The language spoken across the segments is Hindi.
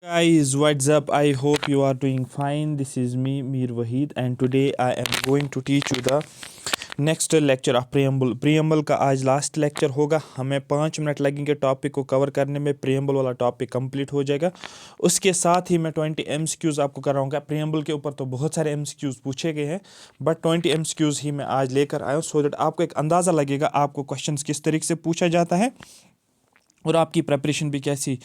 Guys, what's up? I hope you are doing fine. This is me, Mir Wahid, and today I am going to teach you the next lecture of preamble. Preamble का आज लास्ट लेक्चर होगा. हमें 5 मिनट लगेंगे टॉपिक को कवर करने में. preamble वाला टॉपिक कंप्लीट हो जाएगा. उसके साथ ही मैं 20 MCQs आपको कराऊंगा. preamble के ऊपर तो बहुत सारे MCQs पूछे गए हैं, बट 20 MCQs ही मैं आज लेकर आया हूँ, सो दैट आपको एक अंदाज़ा लगेगा आपको क्वेश्चंस किस तरीके से पूछा जाता है और आपकी प्रिपरेशन भी कैसी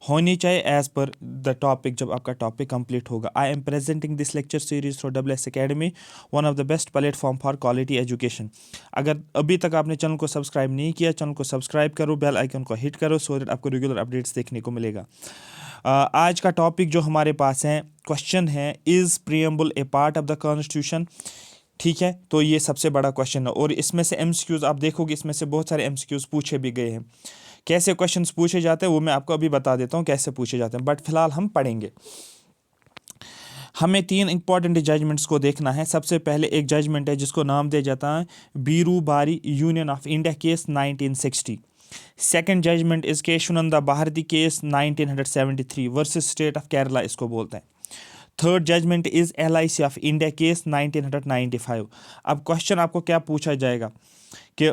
होनी चाहिए एज पर द टॉपिक जब आपका टॉपिक कंप्लीट होगा. I am presenting this lecture series through WS Academy, one of the best platform for quality education. अगर अभी तक आपने चैनल को सब्सक्राइब नहीं किया, चैनल को सब्सक्राइब करो, बेल आइकन को हिट करो, सो दैट आपको रेगुलर अपडेट्स देखने को मिलेगा. आज का टॉपिक जो हमारे पास है, क्वेश्चन है, is preamble A part of the constitution. ठीक है, तो ये सबसे बड़ा क्वेश्चन है और इसमें से MCQs आप देखोगे, इसमें से बहुत सारे MCQs पूछे भी गए हैं. कैसे क्वेश्चंस पूछे जाते हैं वो मैं आपको अभी बता देता हूँ कैसे पूछे जाते हैं, बट फिलहाल हम पढ़ेंगे. हमें 3 इंपॉर्टेंट जजमेंट्स को देखना है. सबसे पहले एक जजमेंट है जिसको नाम दिया जाता है Berubari union of India case 1960. Second judgment is Kesavananda Bharati case 1973 versus state of Kerala, इसको बोलते हैं. Third judgment is LIC of India case 1995. अब क्वेश्चन आपको क्या पूछा जाएगा कि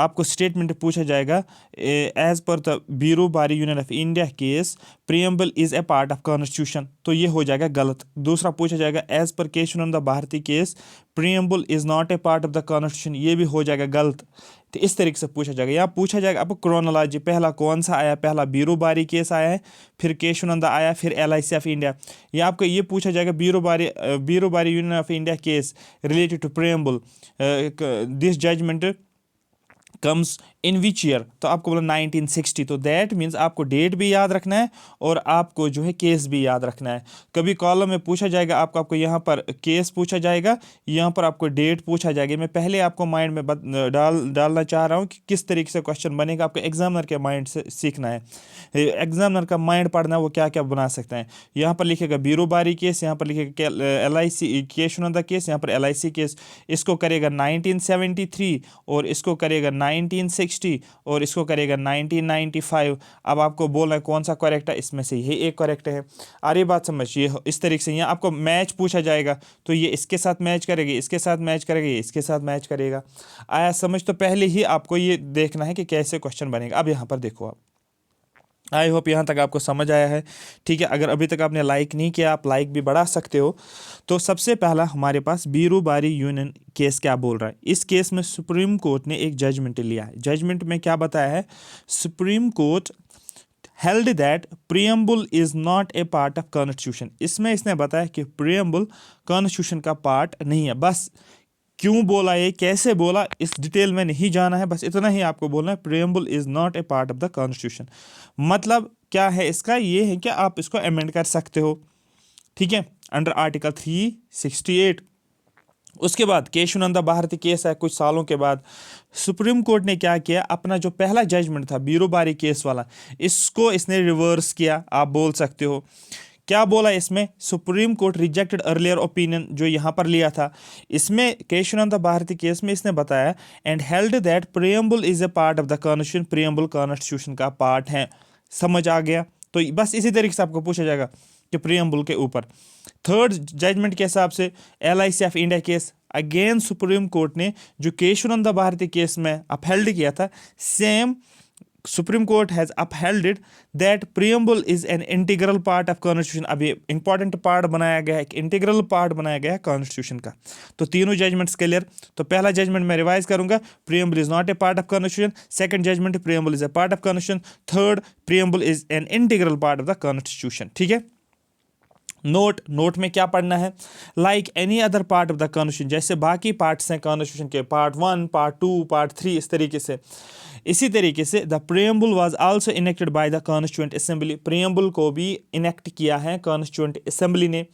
आपको स्टेटमेंट पूछा जाएगा एज पर द बीरू बारी union of India case preamble is a part of constitution, तो ये हो जाएगा गलत. दूसरा पूछा जाएगा as per Kesavananda Bharati case preamble is not a part of the constitution, ये भी हो जाएगा गलत. तो इस तरीके से पूछा जाएगा. यहाँ पूछा जाएगा आपको क्रोनोलॉजी, पहला कौन सा आया, पहला बीरू बारी केस आया है, फिर केशवानंद आया, फिर LIC ऑफ इंडिया. या आपको ये पूछा जाएगा Berubari union of India case related to preamble, this judgment comes in which year, तो आपको बोला 1960. तो दैट मीन्स आपको डेट भी याद रखना है और आपको जो है केस भी याद रखना है. कभी कॉलम में पूछा जाएगा आपको यहाँ पर केस पूछा जाएगा, यहाँ पर आपको डेट पूछा जाएगा. मैं पहले आपको माइंड में डालना चाह रहा हूँ कि किस तरीके से क्वेश्चन बनेगा. आपको एग्जामिनर के माइंड से सीखना है, एग्जामिनर का माइंड पढ़ना है, वो क्या क्या बना सकता है. यहाँ पर लिखेगा बीरू बारी केस, यहाँ पर लिखेगा LIC केशवानंद केस, यहाँ पर LIC केस. इसको करेगा 1973 और इसको करेगा 1960 और इसको करेगा 1995. अब आपको बोलना है कौन सा करेक्ट है, इसमें से ये एक करेक्ट है. आ रही बात समझ. ये इस तरीके से यहाँ आपको मैच पूछा जाएगा, तो ये इसके साथ मैच करेगी, इसके साथ मैच करेगा, ये इसके साथ मैच करेगा. आया समझ. तो पहले ही आपको ये देखना है कि कैसे क्वेश्चन बनेगा. अब यहाँ पर देखो आप, आई होप यहाँ तक आपको समझ आया है. ठीक है, अगर अभी तक आपने लाइक नहीं किया, आप लाइक भी बढ़ा सकते हो. तो सबसे पहला हमारे पास बीरू बारी यूनियन केस क्या बोल रहा है. इस केस में सुप्रीम कोर्ट ने एक जजमेंट लिया है. जजमेंट में क्या बताया है, supreme court held that preamble is not a part of constitution. इसमें इसने बताया कि प्रीएम्बल कॉन्स्टिट्यूशन का पार्ट नहीं है. बस क्यों बोला, ये कैसे बोला, इस डिटेल में नहीं जाना है, बस इतना ही आपको बोलना है, preamble is not a part of the constitution. मतलब क्या है इसका, ये है कि आप इसको अमेंड कर सकते हो. ठीक है, अंडर आर्टिकल 368. उसके बाद केशवानंद भारती केस है, कुछ सालों के बाद सुप्रीम कोर्ट ने क्या किया, अपना जो पहला जजमेंट था बीरू बारी केस वाला, इसको इसने रिवर्स किया, आप बोल सकते हो. क्या बोला इसमें, supreme court rejected earlier opinion जो यहाँ पर लिया था. इसमें केशवानंद भारती केस में इसने बताया and held that preamble is a part of the constitution, preamble constitution का पार्ट है. समझ आ गया. तो बस इसी तरीके से आपको पूछा जाएगा कि प्रीएम्बल के ऊपर. थर्ड जजमेंट के हिसाब से LIC of India case, again supreme court ने जो केशवानंद भारती केस में अपहेल्ड किया था, same supreme court has upheld that preamble is an integral part of constitution. अभी इंपॉर्टेंट पार्ट बनाया गया है, एक इंटीग्रल पार्ट बनाया गया है कॉन्स्टिट्यूशन का. तो तीनों जजमेंट्स क्लियर. तो पहला जजमेंट मैं रिवाइज करूंगा, preamble is not a part of constitution. Second judgment, preamble is a part of constitution. Third, preamble is an integral part of the constitution. ठीक है. नोट में क्या पढ़ना है, like any other part of the constitution, जैसे बाकी पार्ट्स हैं कॉन्स्टिट्यूशन के, पार्ट 1, पार्ट 2, पार्ट 3, इस तरीके से. इसी तरीके से the preamble was also enacted bye the constituent assembly, preamble को भी इनेक्ट किया है कॉन्स्टिट्यूएंट असेंबली ने.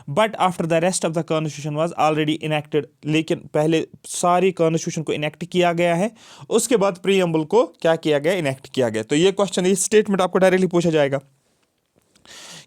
But after the rest of the constitution was already enacted, लेकिन पहले सारी कॉन्स्टिट्यूशन को इनेक्ट किया गया है, उसके बाद प्रीएम्बल को क्या किया गया, इनेक्ट किया गया. तो ये क्वेश्चन, ये स्टेटमेंट आपको डायरेक्टली पूछा जाएगा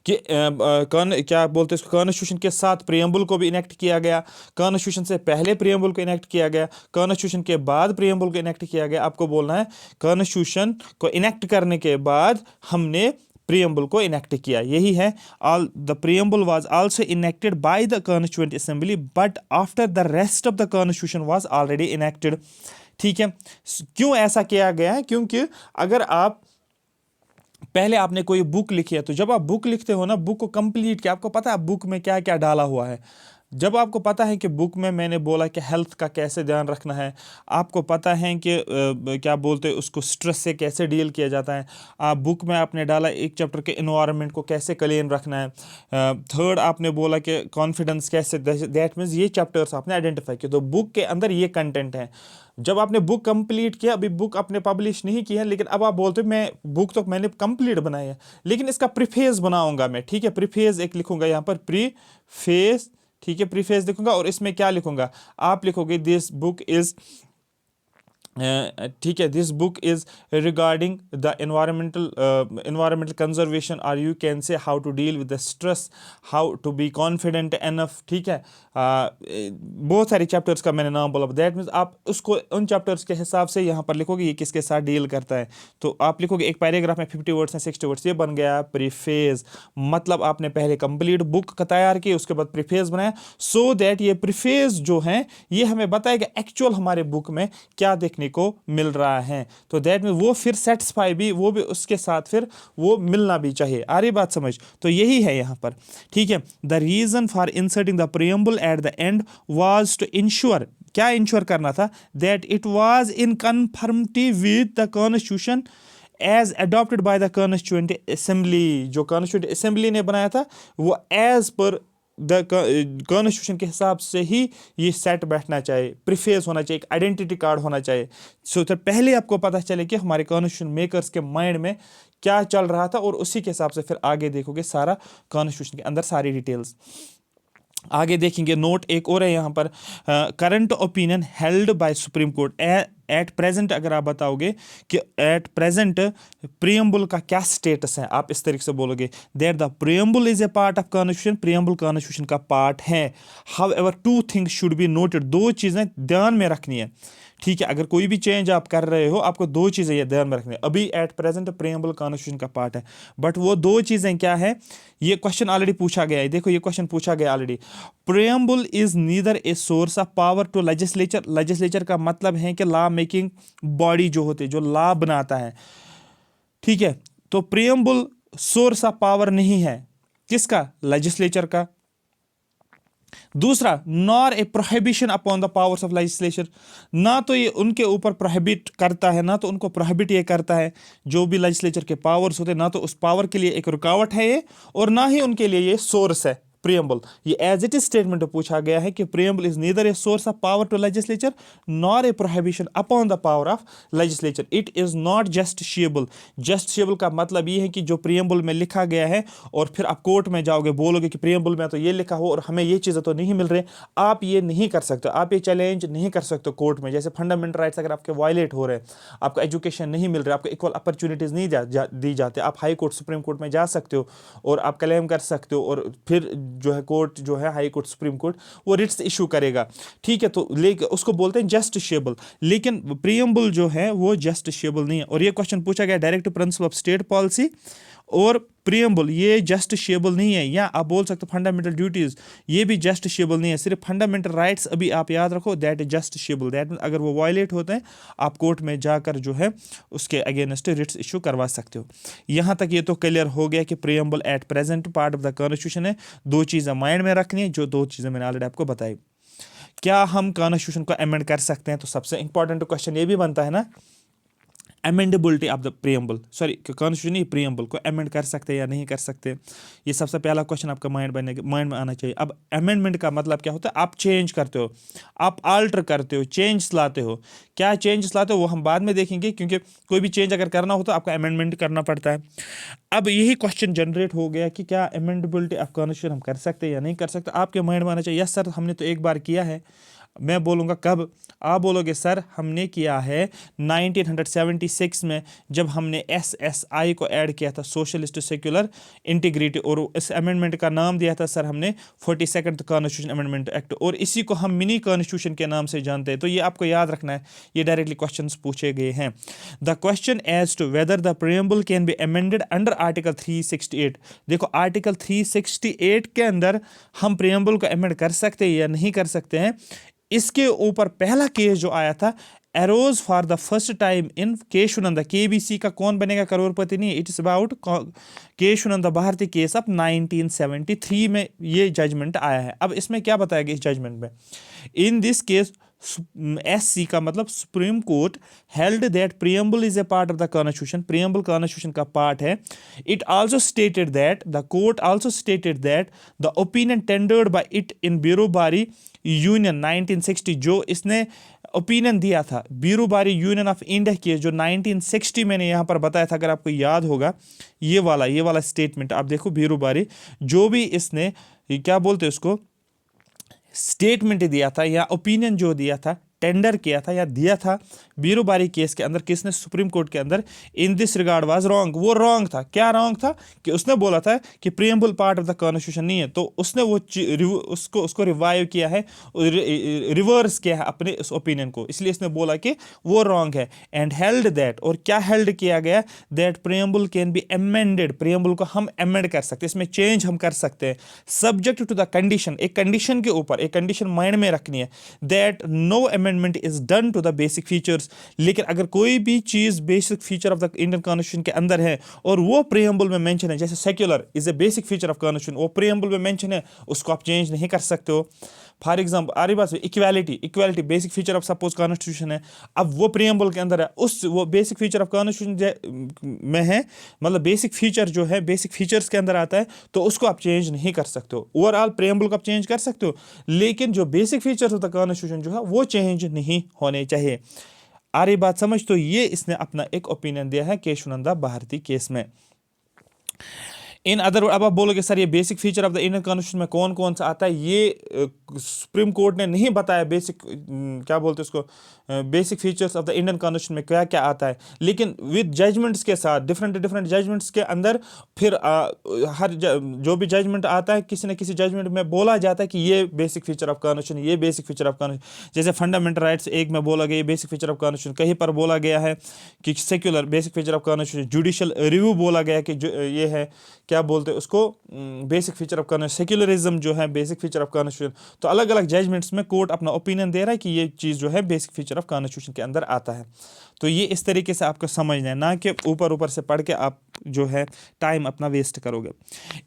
कि क्या बोलते हैं इसको, कॉन्स्टिट्यूशन के साथ प्रीएम्बल को भी इनेक्ट किया गया, कॉन्स्टिट्यूशन से पहले प्रीएम्बल को इनेक्ट किया गया, कॉन्स्टिट्यूशन के बाद प्रीएम्बल को इनेक्ट किया गया. आपको बोलना है कॉन्स्टिट्यूशन को इनेक्ट करने के बाद हमने प्रियम्बल को इनेक्ट किया, यही है। All the preamble was also enacted bye the constituent assembly but after the rest of the constitution was already enacted. ठीक है, क्यों ऐसा किया गया है? क्योंकि अगर आप पहले आपने कोई बुक लिखी है, तो जब आप बुक लिखते हो ना, बुक को कंप्लीट किया, आपको पता है बुक में क्या क्या डाला हुआ है। जब आपको पता है कि बुक में मैंने बोला कि हेल्थ का कैसे ध्यान रखना है, आपको पता है कि क्या बोलते हैं उसको, स्ट्रेस से कैसे डील किया जाता है, आप बुक में आपने डाला एक चैप्टर के एनवायरनमेंट को कैसे क्लीन रखना है, थर्ड आपने बोला कि कॉन्फिडेंस कैसे, दैट मीन्स ये चैप्टर्स आपने आइडेंटिफाई किए, तो बुक के अंदर ये कंटेंट है। जब आपने बुक कंप्लीट किया, अभी बुक आपने पब्लिश नहीं की है, लेकिन अब आप बोलते हो मैं बुक तो मैंने कंप्लीट बनाई है, लेकिन इसका प्रीफेस बनाऊंगा मैं। ठीक है, प्रीफेस एक लिखूंगा यहाँ पर, प्रीफेस। ठीक है, प्रीफेस लिखूंगा और इसमें क्या लिखूंगा, आप लिखोगे दिस बुक इज, ठीक है, this book is regarding the environmental conservation, और you can say how to deal with the stress, how to be confident enough. ठीक है, बहुत सारे चैप्टर्स का मैंने नाम बोला, दैट मीन्स आप उसको उन चैप्टर्स के हिसाब से यहाँ पर लिखोगे ये किसके साथ डील करता है, तो आप लिखोगे एक पैराग्राफ में 50 वर्ड्स हैं, 60 वर्ड्स, ये बन गया प्रीफेस। मतलब आपने पहले कंप्लीट बुक का तैयार की, उसके बाद प्रीफेस बनाया, सो दैट ये प्रीफेस जो है ये हमें बताएगा एक्चुअल हमारे बुक में क्या देखने को मिल रहा है, तो दैट में वो फिर सेटिस्फाई भी, वो भी उसके साथ फिर वो मिलना भी चाहिए। आ रही बात समझ? तो यही है यहाँ पर। ठीक है, the reason for inserting the preamble at the end was to ensure, क्या इंश्योर करना था, that it was in conformity with the constitution as adopted by the constituent assembly. जो कॉन्स्टिट्यूएंट असेंबली ने बनाया था वो एज पर द कॉन्स्टिट्यूशन के हिसाब से ही ये सेट बैठना चाहिए, प्रीफेस होना चाहिए, एक आइडेंटिटी कार्ड होना चाहिए। सो तो पहले आपको पता चले कि हमारे कॉन्स्टिट्यूशन मेकर्स के माइंड में क्या चल रहा था, और उसी के हिसाब से फिर आगे देखोगे सारा कॉन्स्टिट्यूशन के अंदर सारी डिटेल्स। आगे देखेंगे, नोट एक और है यहाँ पर, current opinion held by supreme court at present. अगर आप बताओगे कि एट प्रेजेंट प्रीएम्बल का क्या स्टेटस है, आप इस तरीके से बोलोगे that the preamble is a part of constitution, preamble constitution का पार्ट है। How ever two things should be noted, दो चीज़ें ध्यान में रखनी है। ठीक है, अगर कोई भी चेंज आप कर रहे हो, आपको दो चीज़ें ये ध्यान में रखनी है। अभी एट प्रेजेंट प्रीएम्बल कॉन्स्टिट्यूशन का पार्ट है, बट वो दो चीज़ें क्या है, ये क्वेश्चन ऑलरेडी पूछा गया है। देखो ये क्वेश्चन पूछा गया already, preamble is neither a source of power to legislature. Legislature का मतलब है कि लॉ मेकिंग बॉडी जो होती है, जो लॉ बनाता है। ठीक है, तो प्रीएम्बल सोर्स ऑफ पावर नहीं है, किसका, लेजिस्लेचर का। दूसरा, nor a prohibition upon the powers of legislature, ना तो ये उनके ऊपर प्रोहिबिट करता है, ना तो उनको प्रोहिबिट ये करता है, जो भी लेजिस्लेचर के पावर्स होते हैं, ना तो उस पावर के लिए एक रुकावट है ये, और ना ही उनके लिए ये सोर्स है प्रीएम्बल। ये एज इट इज स्टेटमेंट पूछा गया है कि preamble is neither a source of power to legislature nor a prohibition upon the power of legislature, it is not justiciable. Justiciable का मतलब ये है कि जो प्रीएम्बल में लिखा गया है, और फिर आप कोर्ट में जाओगे, बोलोगे कि प्रीएम्बल में तो ये लिखा हो और हमें ये चीज़ें तो नहीं मिल रही, आप ये नहीं कर सकते, आप ये चैलेंज नहीं कर सकते कोर्ट में। जैसे फंडामेंटल राइट्स अगर आपके वायलेट हो रहे हैं, आपको एजुकेशन नहीं मिल रहा, आपको इक्वल अपॉर्चुनिटीज़ नहीं दी जाते, आप हाई कोर्ट सुप्रीम कोर्ट में जा सकते हो और आप क्लेम कर सकते हो, और फिर जो है कोर्ट जो है हाई कोर्ट सुप्रीम कोर्ट वो रिट्स इशू करेगा। ठीक है, तो लेकिन उसको बोलते हैं जस्टिशिएबल, लेकिन प्रीएम्बल जो है वो जस्टिशिएबल नहीं है। और ये क्वेश्चन पूछा गया direct principle of state policy, और प्रीएम्बल ये जस्टिशिएबल नहीं है, या आप बोल सकते हो फंडामेंटल ड्यूटीज ये भी जस्टिशिएबल नहीं है। सिर्फ फंडामेंटल राइट्स अभी आप याद रखो, दैट इज जस्टिशिएबल, दैट अगर वो वायलेट होते हैं आप कोर्ट में जाकर जो है उसके अगेंस्ट रिट्स इशू करवा सकते हो। यहाँ तक ये तो क्लियर हो गया कि preamble at present part of the constitution है। दो चीज़ें माइंड में रखनी है, जो दो चीज़ें मैंने ऑलरेडी आपको बताई। क्या हम कॉन्स्टिट्यूशन को अमेंड कर सकते हैं? तो सबसे इंपॉर्टेंट क्वेश्चन ये भी बनता है ना, amendability of the preamble, sorry constitution नहीं, प्रीएम्बल को अमेंड कर सकते हैं या नहीं कर सकते, ये सबसे पहला क्वेश्चन आपका माइंड में आना चाहिए। अब अमेंडमेंट का मतलब क्या होता है, आप चेंज करते हो, आप आल्टर करते हो, चेंज लाते हो। क्या चेंज लाते हो वो हम बाद में देखेंगे, क्योंकि कोई भी चेंज अगर करना हो तो आपको अमेंडमेंट करना पड़ता है। अब यही क्वेश्चन जनरेट हो गया कि क्या अमेंडेबिलिटी ऑफ कॉन्स्टिट्यूशन हम कर सकते हैं या नहीं कर सकते। आपके माइंड में आना चाहिए यस सर हमने तो एक बार किया है, मैं बोलूँगा कब, आप बोलोगे सर हमने किया है 1976 में, जब हमने SSI को ऐड किया था, सोशलिस्ट सेक्युलर इंटीग्रिटी, और इस अमेंडमेंट का नाम दिया था सर हमने 42nd कॉन्स्टिट्यूशन अमेंडमेंट एक्ट, और इसी को हम मिनी कॉन्स्टिट्यूशन के नाम से जानते हैं। तो ये आपको याद रखना है, ये डायरेक्टली क्वेश्चंस पूछे गए हैं। The question as to whether the preamble can be amended under article 368। देखो आर्टिकल 368 के अंदर हम प्रीएम्बल को अमेंड कर सकते हैं या नहीं कर सकते हैं, इसके ऊपर पहला केस जो आया था arose for the first time in Kesavananda, KBC का कौन बनेगा करोड़पति नहीं, it is about Kesavananda Bharati case of 1973 में ये जजमेंट आया है। अब इसमें क्या बताया गया इस जजमेंट में, इन दिस केस SC का मतलब supreme court held that preamble is a part of the constitution, preamble constitution का पार्ट है। It also stated that the court also stated that the opinion tendered by it in Berubari union 1960, जो इसने ओपिनियन दिया था बीरूबारी यूनियन ऑफ इंडिया की, जो 1960 मैंने यहाँ पर बताया था, अगर आपको याद होगा ये वाला स्टेटमेंट आप देखो, बीरूबारी जो भी इसने क्या बोलते उसको स्टेटमेंट दिया था या ओपिनियन जो दिया था, टेंडर किया था या दिया था बीरूबारी केस के अंदर, किसने, सुप्रीम कोर्ट के अंदर, in this regard was wrong. वो रॉन्ग था, क्या रॉन्ग था कि उसने बोला था कि preamble part of the constitution नहीं है, तो उसने वो उसको रिवाइव किया है, रिवर्स किया है अपने उस ओपिनियन को, इसलिए इसने बोला कि वो रॉन्ग है। एंड हेल्ड दैट, और क्या हेल्ड किया गया, that preamble can be amended, preamble को हम अमेंड कर सकते हैं, इसमें चेंज हम कर सकते हैं, सब्जेक्ट टू द कंडीशन, एक कंडीशन के ऊपर, एक कंडीशन माइंड में रखनी है, that no amendment is done to the basic features. लेकिन अगर कोई भी चीज basic feature of the Indian constitution के अंदर है और वो प्रीएम्बल में मेंशन है, जैसे secular is a basic feature of constitution, वो प्रीएम्बल में मेंशन है, उसको आप चेंज नहीं कर सकते हो। फॉर एग्जाम्पल आ रही बात, equality basic feature of suppose constitution है, अब वो प्रीएम्बल के अंदर है, वो बेसिक फीचर ऑफ कॉन्स्टिट्यूशन में है, मतलब बेसिक फीचर जो है बेसिक फीचर्स के अंदर आता है, तो उसको आप चेंज नहीं कर सकते हो। ओवरऑल प्रीएम्बल को आप चेंज कर सकते हो, लेकिन जो basic features of the constitution जो है वो चेंज नहीं होने चाहिए। आ रही बात समझ, तो ये इसने अपना एक ओपिनियन दिया है केशवानंद भारती केस में। इन अदर, अब आप बोलोगे सर ये basic feature of the Indian constitution में कौन कौन सा आता है, ये सुप्रीम कोर्ट ने नहीं बताया बेसिक, क्या बोलते हैं उसको, basic features of the Indian constitution में क्या क्या आता है, लेकिन विद जजमेंट्स के साथ, डिफरेंट जजमेंट्स के अंदर फिर हर जो भी जजमेंट आता है, किसी न किसी जजमेंट में बोला जाता है कि ये बेसिक फीचर ऑफ कॉन्स्टिट्यूशन, ये बेसिक फीचर ऑफ कॉन्स्टिट्यूशन, जैसे फंडामेंटल राइट्स एक में बोला गया बेसिक फीचर ऑफ कॉन्स्टिट्यूशन, कहीं पर बोला गया है कि secular basic feature of constitution, judicial review बोला गया कि ये है, क्या बोलते हैं उसको, basic feature of constitution, secularism जो है बेसिक फीचर ऑफ कॉन्स्टिट्यूशन। तो अलग अलग जजमेंट्स में कोर्ट अपना ओपिनियन दे रहा है कि ये चीज़ जो है बेसिक फीचर ऑफ कॉन्स्टिट्यूशन के अंदर आता है। तो ये इस तरीके से आपको समझना है, ना कि ऊपर से पढ़ के आप जो है टाइम अपना वेस्ट करोगे।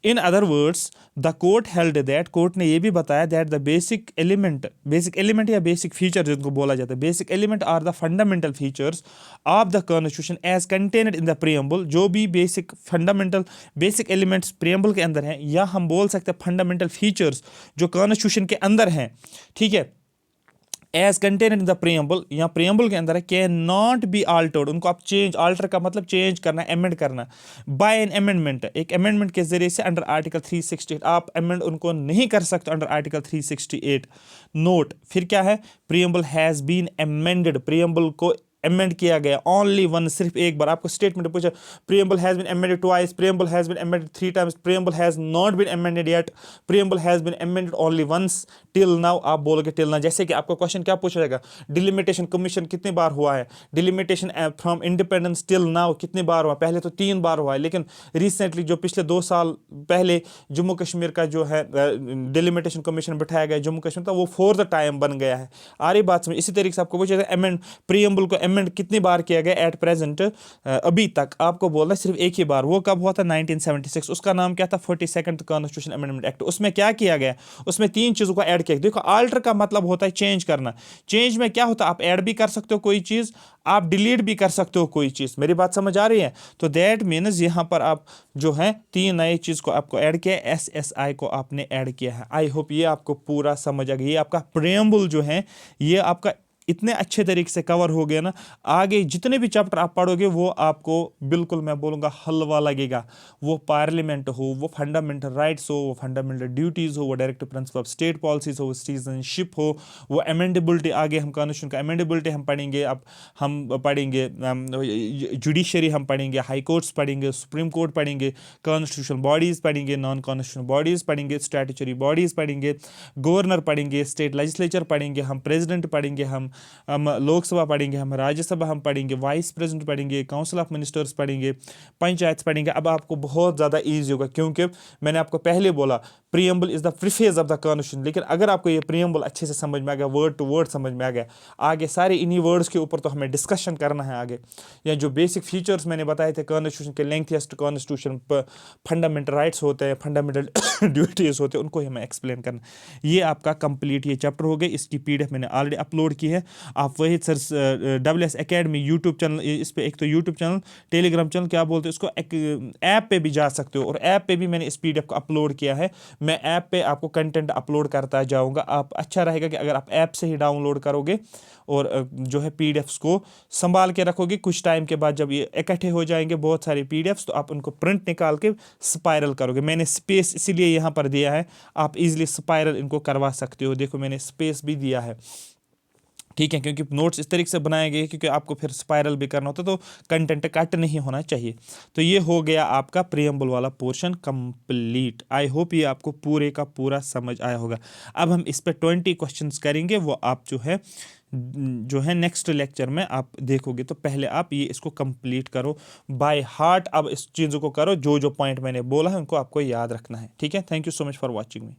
In other words the court held that, court ने ये भी बताया दैट द बेसिक एलिमेंट या बेसिक फीचर जिनको बोला जाता है, basic element are the fundamental features of the constitution as contained in the preamble. जो भी basic fundamental basic elements preamble के अंदर हैं, या हम बोल सकते हैं फंडामेंटल फीचर्स जो कॉन्स्टिट्यूशन के अंदर हैं, ठीक है, as contained in the preamble, या प्रीएम्बल के अंदर है, कैन नॉट बी आल्टर्ड, उनको आप चेंज, आल्टर का मतलब चेंज करना, अमेंड करना, बाय एन अमेंडमेंट, एक अमेंडमेंट के जरिए से अंडर आर्टिकल 368, आप अमेंड उनको नहीं कर सकते अंडर आर्टिकल 368। नोट, फिर क्या है, preamble has been amended, preamble को अमेंड किया गया ओनली वन, सिर्फ एक बार। आपको स्टेटमेंट पूछा preamble has been amended twice, preamble has been amended 3 times, preamble has not been amended yet, preamble has been amended only once till now. आप बोलोगे टिल नाउ, जैसे कि आपको क्वेश्चन क्या पूछा जाएगा, डिलिमिटेशन कमीशन कितनी बार हुआ है, delimitation from independence till now कितनी बार हुआ, पहले तो 3 बार हुआ है, लेकिन रिसेंटली जो पिछले 2 साल पहले जम्मू कश्मीर का जो है डिलिमिटेशन कमीशन बिठाया गया जम्मू कश्मीर, तो वो 4th टाइम बन गया है। आ रही बात में, इसी तरीके से आपको पूछा जाएगा अमेंड, प्रीएम्बल को अमेंड कितनी बार किया गया एट प्रेजेंट, अभी तक आपको बोलना है सिर्फ एक ही बार, वो कब हुआ था 1976, उसका नाम क्या था 42nd कॉन्स्टिट्यूशन अमेंडमेंट एक्ट। उसमें क्या किया गया, उसमें 3 चीजों को ऐड किया। देखो आल्टर का मतलब होता है चेंज करना, चेंज में क्या होता है, आप ऐड भी कर सकते हो कोई चीज, आप डिलीट भी कर सकते हो कोई चीज। मेरी बात समझ आ रही है? तो दैट मीन्स यहां पर आप जो है 3 नए चीज को आपको ऐड किया, SSI को आपने ऐड किया है। आई होप ये आपको पूरा समझ आ गया। ये आपका प्रीएम्बल जो है, ये आपका इतने अच्छे तरीके से कवर हो गया ना, आगे जितने भी चैप्टर आप पढ़ोगे वो आपको बिल्कुल मैं बोलूँगा हलवा लगेगा। वो पार्लियामेंट हो, वो फंडामेंटल राइट्स हो, वो फंडामेंटल ड्यूटीज़ हो, वो directive principle of state policies हो, वो सिटीजनशिप हो, वो अमेंडेबिलिटी, आगे हम कॉन्स्टिट्यूशन का अमेंडेबिलिटी हम पढ़ेंगे। अब हम पढ़ेंगे जुडिशरी हम पढ़ेंगे, हाई कोर्ट्स पढ़ेंगे, सुप्रीम कोर्ट पढ़ेंगे, कॉन्स्टिट्यूशनल बॉडीज़ पढ़ेंगे, नॉन कॉन्स्टिट्यूशनल बॉडीज़ पढ़ेंगे, स्टैट्यूटरी बॉडीज़ पढ़ेंगे, गवर्नर पढ़ेंगे, स्टेट लेजिस्लेचर पढ़ेंगे, हम प्रेसिडेंट पढ़ेंगे, हम लोकसभा पढ़ेंगे, हम राज्यसभा हम पढ़ेंगे, वाइस प्रेसिडेंट पढ़ेंगे, काउंसिल ऑफ मिनिस्टर्स पढ़ेंगे, पंचायत पढ़ेंगे। अब आपको बहुत ज़्यादा ईजी होगा, क्योंकि मैंने आपको पहले बोला preamble is the preface of the constitution. लेकिन अगर आपको ये प्रीएम्बल अच्छे से समझ में आ गया, वर्ड टू वर्ड समझ में आ गया, आगे सारे इन्हीं वर्ड्स के ऊपर तो हमें डिस्कशन करना है आगे, या जो बेसिक फीचर्स मैंने बताए थे कॉन्स्टिट्यूशन के, लेंथीएस्ट कॉन्स्टिट्यूशन, फंडामेंटल राइट्स होते हैं, फंडामेंटल ड्यूटीज़ होते हैं, उनको ही हमें एक्सप्लेन करना। ये आपका कंप्लीट ये चैप्टर हो गए। इसकी पीडीएफ मैंने ऑलरेडी अपलोड की है। आप वही sir WS Academy YouTube channel, इस पर एक तो यूट्यूब चैनल, टेलीग्राम चैनल क्या बोलते हैं उसको, ऐप पे भी जा सकते हो, और ऐप पे भी मैंने इस पीडीएफ को अपलोड किया है। मैं ऐप पे आपको कंटेंट अपलोड करता जाऊँगा। आप अच्छा रहेगा कि अगर आप ऐप से ही डाउनलोड करोगे और जो है पीडीएफ्स को संभाल के रखोगे, कुछ टाइम के बाद जब ये इकट्ठे हो जाएंगे बहुत सारे पीडीएफ्स, तो आप उनको प्रिंट निकाल के स्पाइरल करोगे। मैंने स्पेस इसीलिए यहाँ पर दिया है, आप इजीली स्पाइरल इनको करवा सकते हो। देखो मैंने स्पेस भी दिया है, ठीक है, क्योंकि नोट्स इस तरीके से बनाए गए क्योंकि आपको फिर स्पाइरल भी करना होता है, तो कंटेंट कट नहीं होना चाहिए। तो ये हो गया आपका प्रीएम्बल वाला पोर्शन कंप्लीट। आई होप ये आपको पूरे का पूरा समझ आया होगा। अब हम इस पे 20 क्वेश्चंस करेंगे, वो आप जो है नेक्स्ट लेक्चर में आप देखोगे। तो पहले आप ये इसको कंप्लीट करो बाय हार्ट। अब इस चीज़ों को करो, जो जो पॉइंट मैंने बोला है उनको आपको याद रखना है, ठीक है। Thank you so much for watching me.